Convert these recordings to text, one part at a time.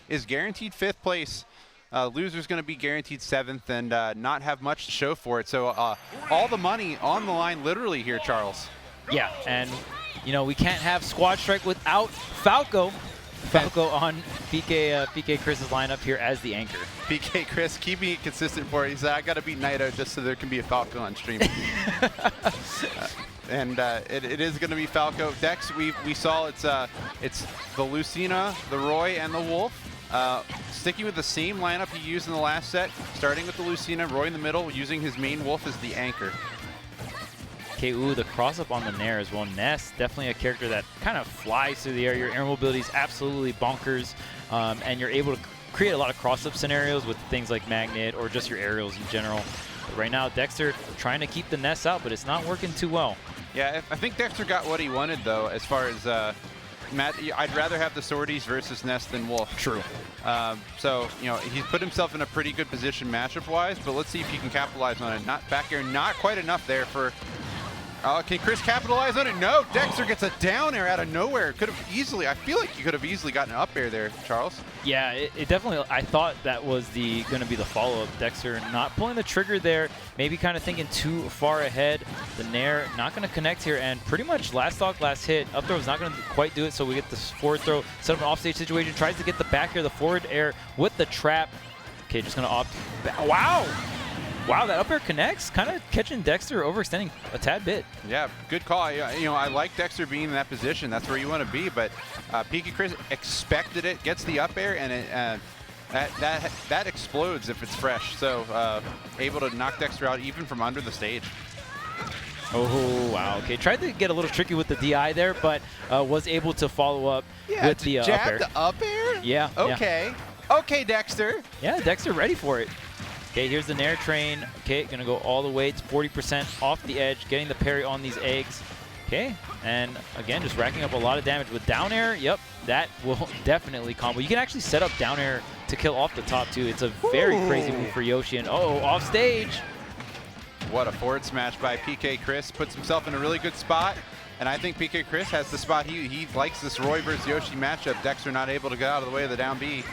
is guaranteed 5th place. Loser's going to be guaranteed 7th and not have much to show for it. So all the money on the line literally here, Charles. Yeah, and you know, we can't have Squad Strike without Falco. Falco on PKChris' lineup here as the anchor. PKChris keeping it consistent for it. He said, I got to beat Naito just so there can be a Falco on stream. And it is going to be Falco. Dex, we saw it's the Lucina, the Roy, and the Wolf. Sticking with the same lineup he used in the last set, starting with the Lucina, Roy in the middle, using his main Wolf as the anchor. Okay, ooh, the cross-up on the Nair as well. Ness, definitely a character that kind of flies through the air. Your air mobility is absolutely bonkers, and you're able to create a lot of cross-up scenarios with things like Magnet or just your aerials in general. But right now, Dexter trying to keep the Ness out, but it's not working too well. Yeah, I think Dexter got what he wanted, though, as far as Matt. I'd rather have the Swordies versus Ness than Wolf. True. So, you know, he's put himself in a pretty good position matchup-wise, but let's see if he can capitalize on it. Not back air, not quite enough there for... can Chris capitalize on it? No, Dexter gets a down air out of nowhere. Could have easily, I feel like you could have easily gotten an up air there, Charles. Yeah, it definitely, I thought that was going to be the follow-up. Dexter not pulling the trigger there, maybe kind of thinking too far ahead. The Nair not going to connect here, and pretty much last stock, last hit. Up throw is not going to quite do it, so we get this forward throw, set up an offstage situation, tries to get the back air, the forward air with the trap. Okay, just going to opt. Wow! Wow, that up air connects, kind of catching Dexter overextending a tad bit. Yeah, good call. I like Dexter being in that position. That's where you want to be, but PKChris expected it, gets the up air, and it, that explodes if it's fresh. So able to knock Dexter out even from under the stage. Oh, wow. Okay, tried to get a little tricky with the DI there, but was able to follow up with the up air. The up air? Yeah. Okay. Yeah. Okay, Dexter. Yeah, Dexter ready for it. Okay, here's the Nair train. Okay, gonna go all the way. It's 40% off the edge, getting the parry on these eggs. Okay, and again, just racking up a lot of damage with down air. Yep, that will definitely combo. You can actually set up down air to kill off the top too. It's a very crazy move for Yoshi. And off stage. What a forward smash by PKChris. Puts himself in a really good spot. And I think PKChris has the spot. He likes this Roy versus Yoshi matchup. Dexter not able to get out of the way of the down B.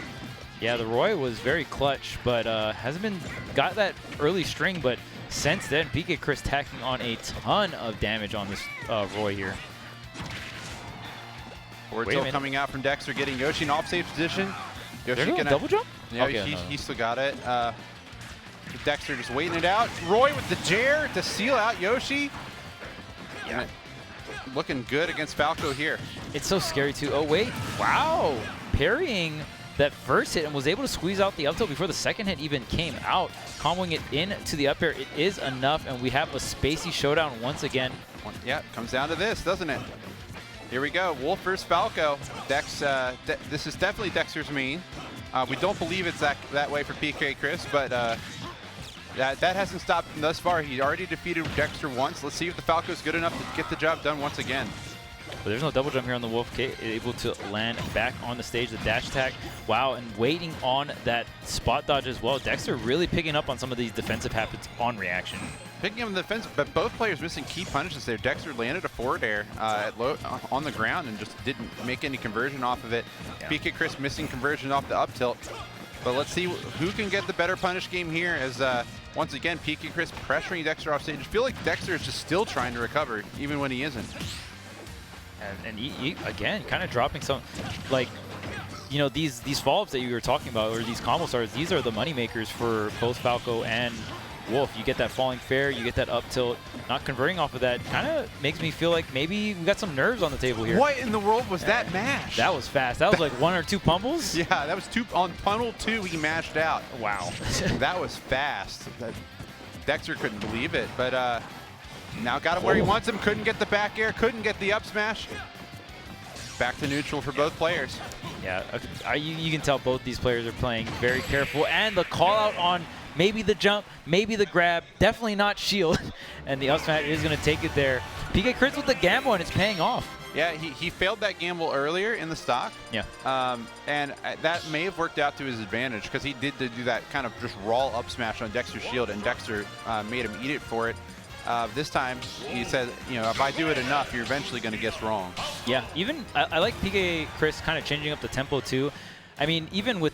Yeah, the Roy was very clutch, but hasn't got that early string. But since then, PKChris tacking on a ton of damage on this Roy here. Forward tilt coming out from Dexter, getting Yoshi in off-stage position. Yoshi gonna double jump? Yeah, okay, he still got it. Dexter just waiting it out. Roy with the Jair to seal out Yoshi. Yeah, looking good against Falco here. It's so scary too. Oh wait, wow, parrying that first hit and was able to squeeze out the up tilt before the second hit even came out. Comboing it into the up air, it is enough, and we have a Spacey showdown once again. Yeah, comes down to this, doesn't it? Here we go, Wolf versus Falco. Dex, this is definitely Dexter's main. We don't believe it's that way for PKChris, but that hasn't stopped him thus far. He already defeated Dexter once. Let's see if the Falco's good enough to get the job done once again. But there's no double jump here on the Wolf. Okay, able to land back on the stage, the dash attack. Wow, and waiting on that spot dodge as well. Dexter really picking up on some of these defensive habits on reaction. Picking up the defensive, but both players missing key punishes there. Dexter landed a forward air on the ground and just didn't make any conversion off of it. Yeah. PKChris missing conversion off the up tilt. But let's see who can get the better punish game here as, once again, PKChris pressuring Dexter off stage. I feel like Dexter is just still trying to recover, even when he isn't. And he again, kind of dropping some, like, you know, these follow-ups that you were talking about, or these combo stars, these are the money makers for both Falco and Wolf. You get that falling fair, you get that up tilt. Not converting off of that kind of makes me feel like maybe we got some nerves on the table here. What in the world was that mash? That was fast. That was like 1 or 2 pummels? Yeah, that was 2 on pummel 2. He mashed out. Wow. That was fast. Dexter couldn't believe it, but now got him where he wants him. Couldn't get the back air, couldn't get the up smash. Back to neutral for both players. Yeah, you can tell both these players are playing very careful. And the call out on maybe the jump, maybe the grab, definitely not shield. And the up smash is going to take it there. PKChris with the gamble, and it's paying off. Yeah, he failed that gamble earlier in the stock. Yeah. And that may have worked out to his advantage because he did do that kind of just raw up smash on Dexter's shield, and Dexter made him eat it for it. This time, he said, you know, if I do it enough, you're eventually going to guess wrong. Yeah, even I like PKChris kind of changing up the tempo too. I mean, even with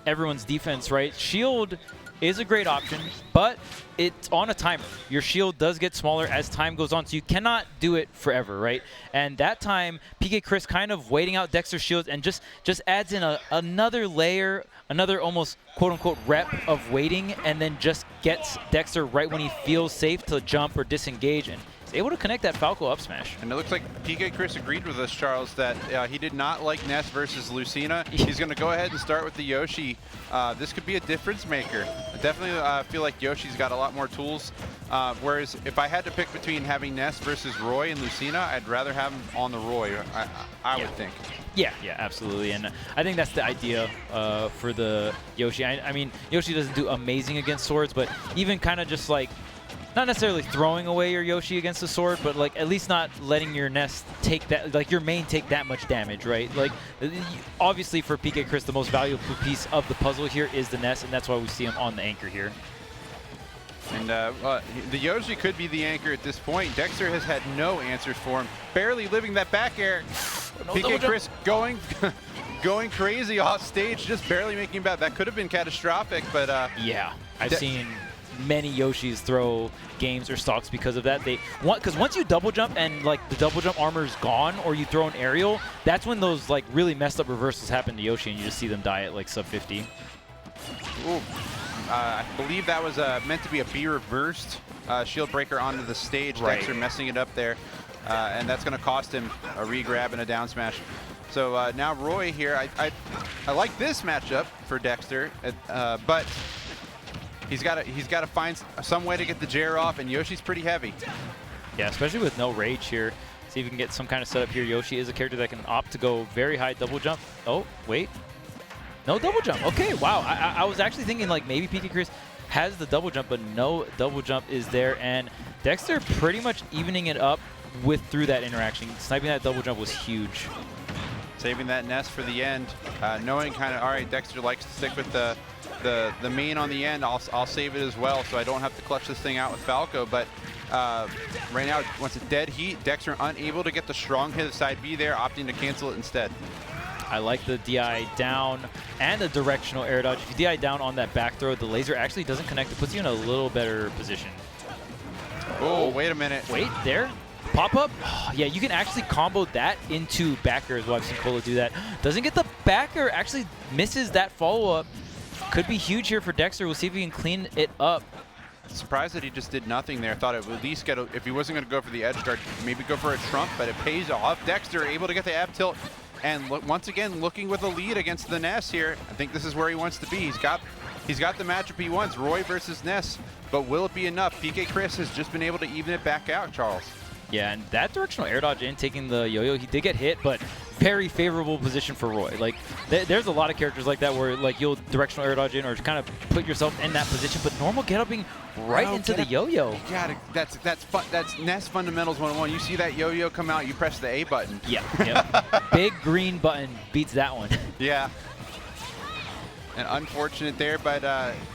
everyone's defense, right, shield is a great option, but it's on a timer. Your shield does get smaller as time goes on, so you cannot do it forever, right? And that time, PKChris kind of waiting out Dexter's shields and just adds in another layer, another almost quote-unquote rep of waiting, and then just gets Dexter right when he feels safe to jump or disengage, and is able to connect that Falco up smash. And it looks like PKChris agreed with us, Charles, that he did not like Ness versus Lucina. He's going to go ahead and start with the Yoshi. This could be a difference maker. I definitely feel like Yoshi's got a lot more tools. Whereas if I had to pick between having Ness versus Roy and Lucina, I'd rather have him on the Roy, I would think. Yeah, absolutely. And I think that's the idea for the Yoshi. I mean, Yoshi doesn't do amazing against swords, but even kind of just like, not necessarily throwing away your Yoshi against the sword, but like at least not letting your Ness take that, like your main take that much damage, right? Like obviously for PKChris, the most valuable piece of the puzzle here is the Ness, and that's why we see him on the anchor here. And the Yoshi could be the anchor at this point. Dexter has had no answers for him. Barely living that back air. No PKChris going crazy off stage, just barely making it back. That could have been catastrophic, but yeah, I've seen many Yoshis throw games or stocks because of that. Because once you double jump and like the double jump armor is gone, or you throw an aerial, that's when those like really messed up reversals happen to Yoshi, and you just see them die at like sub 50. Ooh. I believe that was meant to be a B reversed shield breaker onto the stage. Right. Dexter messing it up there, and that's going to cost him a re-grab and a down smash. So now Roy here, I like this matchup for Dexter, but he's got to find some way to get the Jair off, and Yoshi's pretty heavy. Yeah, especially with no rage here. See if we can get some kind of setup here. Yoshi is a character that can opt to go very high double jump. Oh, wait. No double jump. Okay, wow. I was actually thinking like maybe PKChris has the double jump, but no double jump is there. And Dexter pretty much evening it up through that interaction. Sniping that double jump was huge. Saving that Ness for the end, knowing kind of, all right, Dexter likes to stick with the main on the end. I'll save it as well, so I don't have to clutch this thing out with Falco. But right now, once it's dead heat, Dexter unable to get the strong hit of side B there, opting to cancel it instead. I like the DI down and the directional air dodge. If you DI down on that back throw, the laser actually doesn't connect. It puts you in a little better position. Oh, wait a minute. Wait, there? Pop-up? Oh, yeah, you can actually combo that into backer as well. I've seen Cola do that. Doesn't get the backer, actually misses that follow-up. Could be huge here for Dexter. We'll see if he can clean it up. Surprised that he just did nothing there. Thought it would at least get if he wasn't going to go for the edge guard, maybe go for a trump, but it pays off. Dexter able to get the ab tilt. And once again, looking with a lead against the Ness here. I think this is where he wants to be. He's got the matchup he wants, Roy versus Ness. But will it be enough? PKChris has just been able to even it back out, Charles. Yeah, and that directional air dodge in, taking the yo-yo, he did get hit, but very favorable position for Roy. Like, there's a lot of characters like that where like you'll directional air dodge in or kind of put yourself in that position, but normal get-upping right into the yo-yo. Yeah, that's Ness fundamentals 101. You see that yo-yo come out, you press the A button. Yeah, yep. Big green button beats that one. Yeah. And unfortunate there, but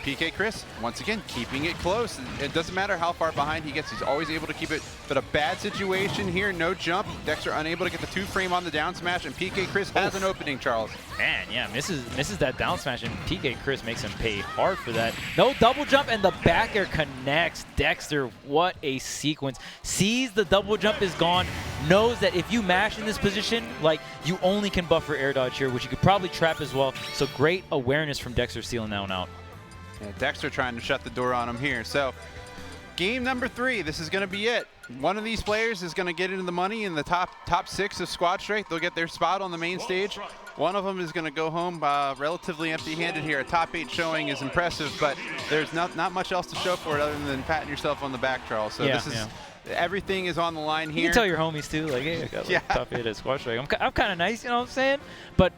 PKChris, once again, keeping it close. It doesn't matter how far behind he gets, he's always able to keep it. But a bad situation here, no jump. Dexter unable to get the 2-frame on the down smash, and PKChris has an opening, Charles. Man, yeah, misses that down smash, and PKChris makes him pay hard for that. No double jump, and the back air connects. Dexter, what a sequence. Sees the double jump is gone, knows that if you mash in this position, like, you only can buffer air dodge here, which you could probably trap as well. So great awareness from Dexter sealing that one out. Yeah, Dexter trying to shut the door on him here. So game number 3, this is going to be it. One of these players is going to get into the money in the top 6 of Squad Strike. They'll get their spot on the main stage. One of them is going to go home relatively empty-handed here. A top 8 showing is impressive, but there's not much else to show for it other than patting yourself on the back, Charles. So this is everything is on the line here. You can tell your homies too, like, hey, I got like, top 8 at Squad Strike. I'm kind of nice, you know what I'm saying? But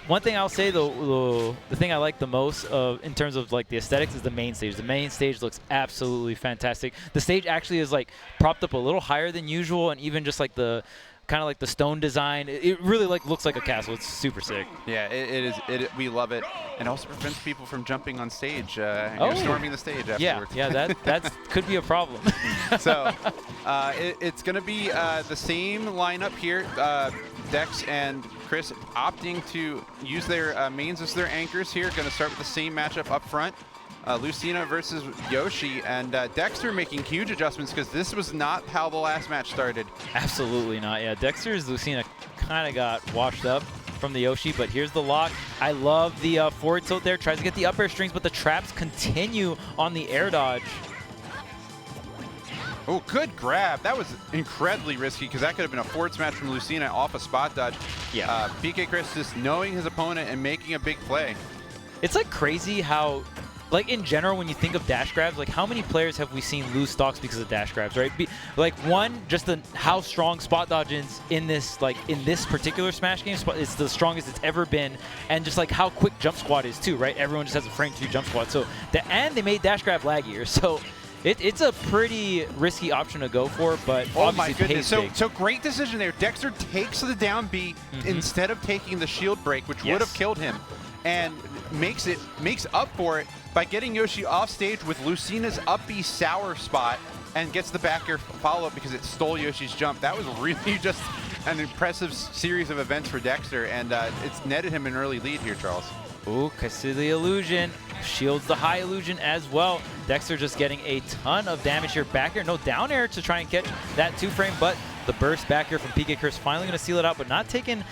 one thing I'll say, the thing I like the most in terms of like the aesthetics is the main stage. The main stage looks absolutely fantastic. The stage actually is like propped up a little higher than usual, and even just like the kind of like the stone design, it really like looks like a castle. It's super sick. Yeah, it is. We love it, and also prevents people from jumping on stage, storming the stage afterwards. Yeah, that could be a problem. So It's going to be the same lineup here. Dex and Chris opting to use their mains as their anchors here. Going to start with the same matchup up front. Lucina versus Yoshi, and Dexter making huge adjustments because this was not how the last match started. Absolutely not. Yeah, Dexter's Lucina kind of got washed up from the Yoshi, but here's the lock. I love the forward tilt there. Tries to get the up air strings, but the traps continue on the air dodge. Oh, good grab. That was incredibly risky because that could have been a forward smash from Lucina off a spot dodge. Yeah. PKChris just knowing his opponent and making a big play. It's like crazy how, like in general, when you think of dash grabs, like how many players have we seen lose stocks because of dash grabs, right? Like one, just how strong spot dodge is in this, like in this particular Smash game, it's the strongest it's ever been, and just like how quick jump squat is too, right? Everyone just has a frame 2 jump squat. So and they made dash grab laggier, so it's a pretty risky option to go for, but oh my obviously goodness! pays big. So great decision there. Dexter takes the down B instead of taking the shield break, which would have killed him, and makes up for it by getting Yoshi off stage with Lucina's up B sour spot and gets the back air follow-up because it stole Yoshi's jump. That was really just an impressive series of events for Dexter, and it's netted him an early lead here, Charles. Ooh, Kasi the illusion. Shields the high illusion as well. Dexter just getting a ton of damage here. Back air, no down air to try and catch that 2-frame, but the burst back air from PKChris finally going to seal it out, but not taking,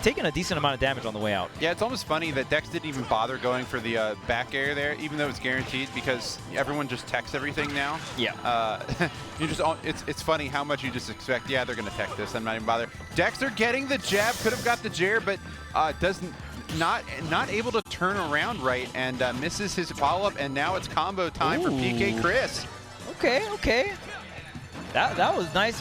taking a decent amount of damage on the way out. Yeah, it's almost funny that Dex didn't even bother going for the back air there, even though it's guaranteed, because everyone just techs everything now. Yeah. It's funny how much you just expect. Yeah, they're going to tech this. I'm not even bothered. Dexter getting the jab, could have got the Jair, but not able to turn around right, and misses his follow-up, and now it's combo time for PKChris. Okay. That was nice.